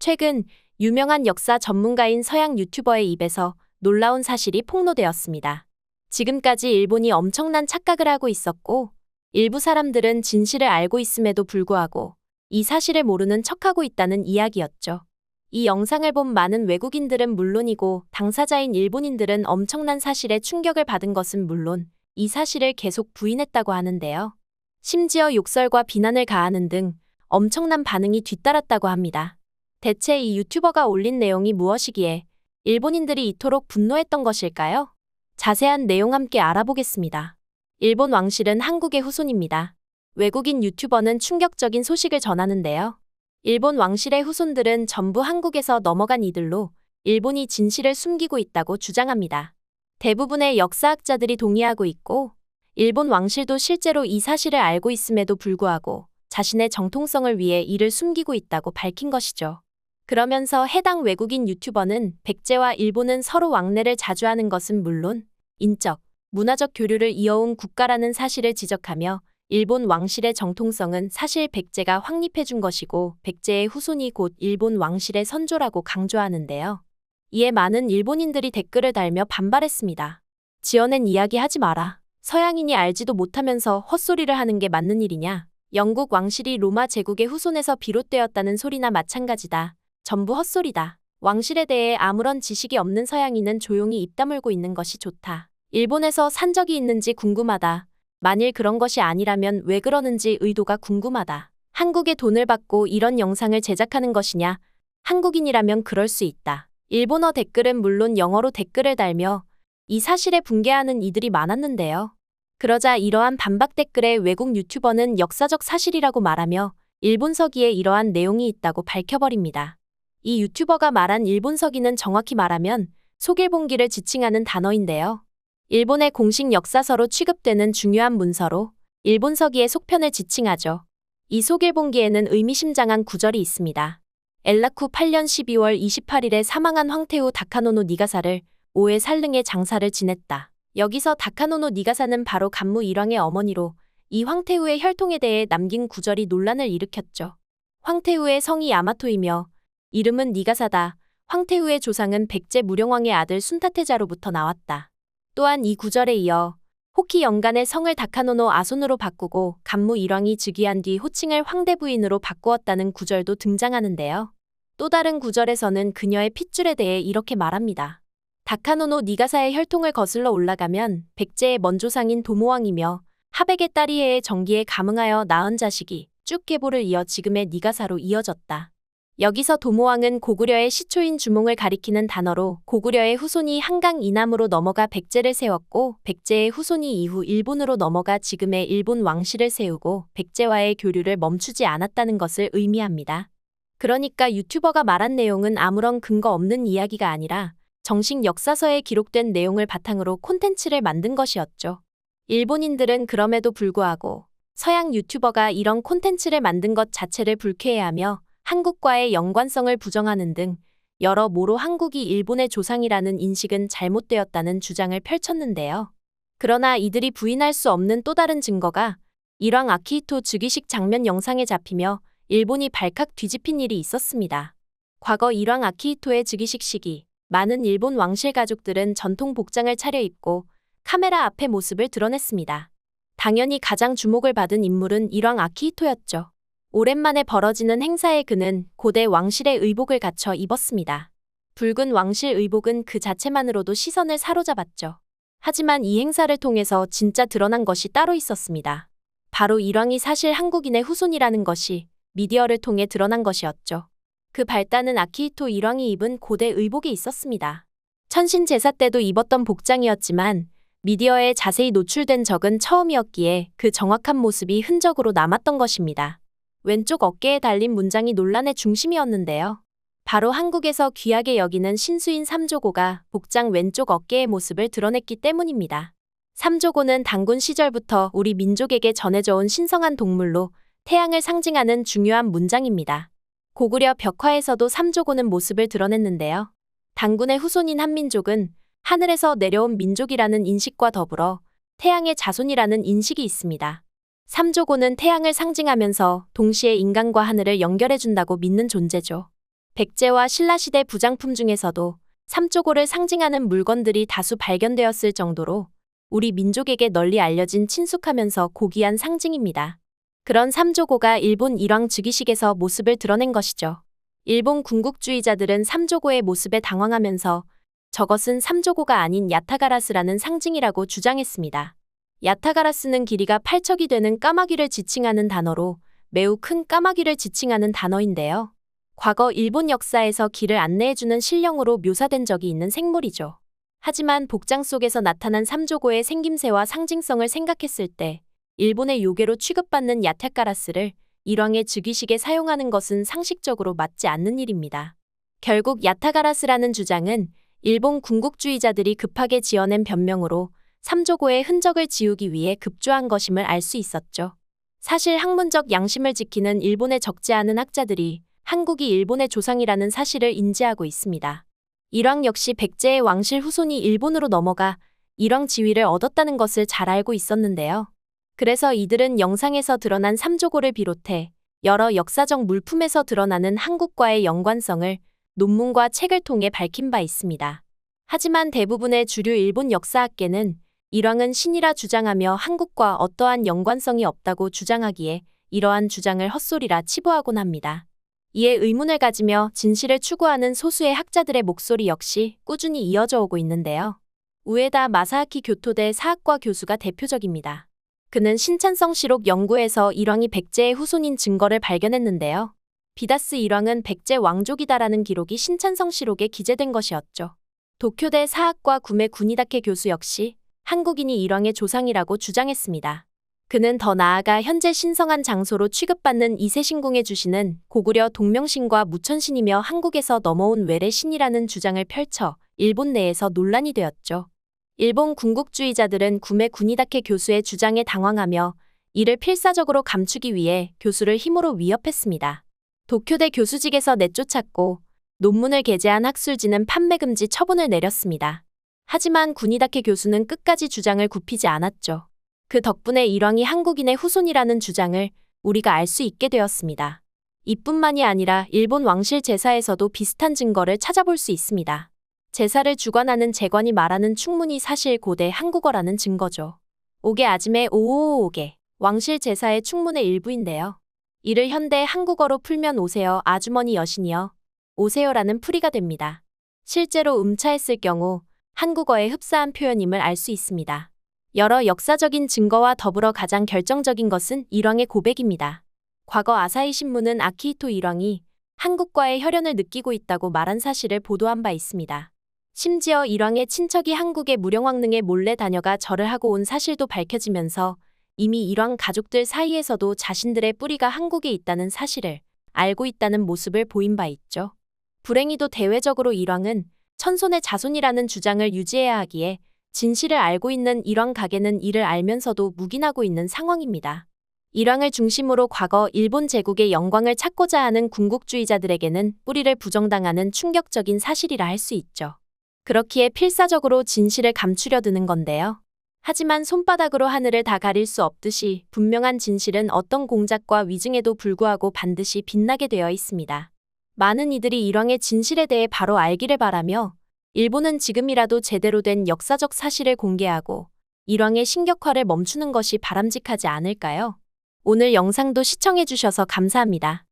최근 유명한 역사 전문가인 서양 유튜버의 입에서 놀라운 사실이 폭로되었습니다. 지금까지 일본이 엄청난 착각을 하고 있었고, 일부 사람들은 진실을 알고 있음에도 불구하고 이 사실을 모르는 척하고 있다는 이야기였죠. 이 영상을 본 많은 외국인들은 물론이고 당사자인 일본인들은 엄청난 사실에 충격을 받은 것은 물론 이 사실을 계속 부인했다고 하는데요. 심지어 욕설과 비난을 가하는 등 엄청난 반응이 뒤따랐다고 합니다. 대체 이 유튜버가 올린 내용이 무엇이기에 일본인들이 이토록 분노했던 것일까요? 자세한 내용 함께 알아보겠습니다. 일본 왕실은 한국의 후손입니다. 외국인 유튜버는 충격적인 소식을 전하는데요. 일본 왕실의 후손들은 전부 한국에서 넘어간 이들로 일본이 진실을 숨기고 있다고 주장합니다. 대부분의 역사학자들이 동의하고 있고, 일본 왕실도 실제로 이 사실을 알고 있음에도 불구하고 자신의 정통성을 위해 이를 숨기고 있다고 밝힌 것이죠. 그러면서 해당 외국인 유튜버는 백제와 일본은 서로 왕래를 자주 하는 것은 물론 인적, 문화적 교류를 이어온 국가라는 사실을 지적하며 일본 왕실의 정통성은 사실 백제가 확립해준 것이고 백제의 후손이 곧 일본 왕실의 선조라고 강조하는데요. 이에 많은 일본인들이 댓글을 달며 반발했습니다. 지어낸 이야기 하지 마라. 서양인이 알지도 못하면서 헛소리를 하는 게 맞는 일이냐. 영국 왕실이 로마 제국의 후손에서 비롯되었다는 소리나 마찬가지다. 전부 헛소리다. 왕실에 대해 아무런 지식이 없는 서양인은 조용히 입 다물고 있는 것이 좋다. 일본에서 산 적이 있는지 궁금하다. 만일 그런 것이 아니라면 왜 그러는지 의도가 궁금하다. 한국에 돈을 받고 이런 영상을 제작하는 것이냐? 한국인이라면 그럴 수 있다. 일본어 댓글은 물론 영어로 댓글을 달며 이 사실에 붕괴하는 이들이 많았는데요. 그러자 이러한 반박 댓글에 외국 유튜버는 역사적 사실이라고 말하며 일본 서기에 이러한 내용이 있다고 밝혀버립니다. 이 유튜버가 말한 일본 서기는 정확히 말하면 속일본기를 지칭하는 단어인데요. 일본의 공식 역사서로 취급되는 중요한 문서로 일본 서기의 속편을 지칭하죠. 이 속일본기에는 의미심장한 구절이 있습니다. 엔라쿠 8년 12월 28일에 사망한 황태후 다카노노 니가사를 5회 살릉의 장사를 지냈다. 여기서 다카노노 니가사는 바로 간무 일왕의 어머니로 이 황태후의 혈통에 대해 남긴 구절이 논란을 일으켰죠. 황태후의 성이 야마토이며 이름은 니가사다. 황태후의 조상은 백제 무령왕의 아들 순타테자로부터 나왔다. 또한 이 구절에 이어 호키 연간의 성을 다카노노 아손으로 바꾸고 간무 일왕이 즉위한 뒤 호칭을 황대 부인으로 바꾸었다는 구절도 등장하는데요. 또 다른 구절에서는 그녀의 핏줄에 대해 이렇게 말합니다. 다카노노 니가사의 혈통을 거슬러 올라가면 백제의 먼조상인 도모왕이며 하백의 딸이 해의 정기에 감응하여 낳은 자식이 쭉 계보를 이어 지금의 니가사로 이어졌다. 여기서 도모왕은 고구려의 시초인 주몽을 가리키는 단어로 고구려의 후손이 한강 이남으로 넘어가 백제를 세웠고 백제의 후손이 이후 일본으로 넘어가 지금의 일본 왕실을 세우고 백제와의 교류를 멈추지 않았다는 것을 의미합니다. 그러니까 유튜버가 말한 내용은 아무런 근거 없는 이야기가 아니라 정식 역사서에 기록된 내용을 바탕으로 콘텐츠를 만든 것이었죠. 일본인들은 그럼에도 불구하고 서양 유튜버가 이런 콘텐츠를 만든 것 자체를 불쾌해하며 한국과의 연관성을 부정하는 등 여러모로 한국이 일본의 조상이라는 인식은 잘못되었다는 주장을 펼쳤는데요. 그러나 이들이 부인할 수 없는 또 다른 증거가 일왕 아키히토 즉위식 장면 영상에 잡히며 일본이 발칵 뒤집힌 일이 있었습니다. 과거 일왕 아키히토의 즉위식 시기, 많은 일본 왕실 가족들은 전통 복장을 차려입고 카메라 앞의 모습을 드러냈습니다. 당연히 가장 주목을 받은 인물은 일왕 아키히토였죠. 오랜만에 벌어지는 행사에 그는 고대 왕실의 의복을 갖춰 입었습니다. 붉은 왕실 의복은 그 자체만으로도 시선을 사로잡았죠. 하지만 이 행사를 통해서 진짜 드러난 것이 따로 있었습니다. 바로 일왕이 사실 한국인의 후손이라는 것이 미디어를 통해 드러난 것이었죠. 그 발단은 아키히토 일왕이 입은 고대 의복에 있었습니다. 천신 제사 때도 입었던 복장이었지만 미디어에 자세히 노출된 적은 처음이었기에 그 정확한 모습이 흔적으로 남았던 것입니다. 왼쪽 어깨에 달린 문장이 논란의 중심이었는데요. 바로 한국에서 귀하게 여기는 신수인 삼조고가 복장 왼쪽 어깨의 모습을 드러냈기 때문입니다. 삼조고는 단군 시절부터 우리 민족에게 전해져 온 신성한 동물로 태양을 상징하는 중요한 문장입니다. 고구려 벽화에서도 삼조고는 모습을 드러냈는데요. 단군의 후손인 한민족은 하늘에서 내려온 민족이라는 인식과 더불어 태양의 자손이라는 인식이 있습니다. 삼조고는 태양을 상징하면서 동시에 인간과 하늘을 연결해준다고 믿는 존재죠. 백제와 신라시대 부장품 중에서도 삼조고를 상징하는 물건들이 다수 발견되었을 정도로 우리 민족에게 널리 알려진 친숙하면서 고귀한 상징입니다. 그런 삼조고가 일본 일왕 즉위식에서 모습을 드러낸 것이죠. 일본 군국주의자들은 삼조고의 모습에 당황하면서 저것은 삼조고가 아닌 야타가라스라는 상징이라고 주장했습니다. 야타가라스는 길이가 8척이 되는 까마귀를 지칭하는 단어로 매우 큰 까마귀를 지칭하는 단어인데요. 과거 일본 역사에서 길을 안내해주는 신령으로 묘사된 적이 있는 생물이죠. 하지만 복장 속에서 나타난 삼조고의 생김새와 상징성을 생각했을 때 일본의 요괴로 취급받는 야타가라스를 일왕의 즉위식에 사용하는 것은 상식적으로 맞지 않는 일입니다. 결국 야타가라스라는 주장은 일본 군국주의자들이 급하게 지어낸 변명으로 삼조고의 흔적을 지우기 위해 급조한 것임을 알 수 있었죠. 사실 학문적 양심을 지키는 일본의 적지 않은 학자들이 한국이 일본의 조상이라는 사실을 인지하고 있습니다. 일왕 역시 백제의 왕실 후손이 일본으로 넘어가 일왕 지위를 얻었다는 것을 잘 알고 있었는데요. 그래서 이들은 영상에서 드러난 삼조고를 비롯해 여러 역사적 물품에서 드러나는 한국과의 연관성을 논문과 책을 통해 밝힌 바 있습니다. 하지만 대부분의 주류 일본 역사학계는 일왕은 신이라 주장하며 한국과 어떠한 연관성이 없다고 주장하기에 이러한 주장을 헛소리라 치부하곤 합니다. 이에 의문을 가지며 진실을 추구하는 소수의 학자들의 목소리 역시 꾸준히 이어져 오고 있는데요. 우에다 마사하키 교토대 사학과 교수가 대표적입니다. 그는 신찬성시록 연구에서 일왕이 백제의 후손인 증거를 발견했는데요. 비다스 일왕은 백제 왕족이다라는 기록이 신찬성시록에 기재된 것이었죠. 도쿄대 사학과 구메 구니다케 교수 역시 한국인이 일왕의 조상이라고 주장했습니다. 그는 더 나아가 현재 신성한 장소로 취급받는 이세신궁에 주신은 고구려 동명신과 무천신이며 한국에서 넘어온 외래신이라는 주장을 펼쳐 일본 내에서 논란이 되었죠. 일본 군국주의자들은 구메 구니다케 교수의 주장에 당황하며 이를 필사적으로 감추기 위해 교수를 힘으로 위협했습니다. 도쿄대 교수직에서 내쫓았고 논문을 게재한 학술지는 판매 금지 처분을 내렸습니다. 하지만 구니다케 교수는 끝까지 주장을 굽히지 않았죠. 그 덕분에 일왕이 한국인의 후손이라는 주장을 우리가 알 수 있게 되었습니다. 이뿐만이 아니라 일본 왕실 제사에서도 비슷한 증거를 찾아볼 수 있습니다. 제사를 주관하는 제관이 말하는 충문이 사실 고대 한국어라는 증거죠. 오게 아지메 오오오게 왕실 제사의 충문의 일부인데요. 이를 현대 한국어로 풀면 오세요 아주머니 여신이여 오세요라는 풀이가 됩니다. 실제로 음차했을 경우 한국어의 흡사한 표현임을 알 수 있습니다. 여러 역사적인 증거와 더불어 가장 결정적인 것은 일왕의 고백입니다. 과거 아사히 신문은 아키히토 일왕이 한국과의 혈연을 느끼고 있다고 말한 사실을 보도한 바 있습니다. 심지어 일왕의 친척이 한국의 무령왕릉에 몰래 다녀가 절을 하고 온 사실도 밝혀지면서 이미 일왕 가족들 사이에서도 자신들의 뿌리가 한국에 있다는 사실을 알고 있다는 모습을 보인 바 있죠. 불행히도 대외적으로 일왕은 천손의 자손이라는 주장을 유지해야 하기에 진실을 알고 있는 일왕 가게는 이를 알면서도 묵인하고 있는 상황입니다. 일왕을 중심으로 과거 일본 제국의 영광을 찾고자 하는 군국주의자들에게는 뿌리를 부정당하는 충격적인 사실이라 할 수 있죠. 그렇기에 필사적으로 진실을 감추려 드는 건데요. 하지만 손바닥으로 하늘을 다 가릴 수 없듯이 분명한 진실은 어떤 공작과 위증에도 불구하고 반드시 빛나게 되어 있습니다. 많은 이들이 일왕의 진실에 대해 바로 알기를 바라며 일본은 지금이라도 제대로 된 역사적 사실을 공개하고 일왕의 신격화를 멈추는 것이 바람직하지 않을까요? 오늘 영상도 시청해주셔서 감사합니다.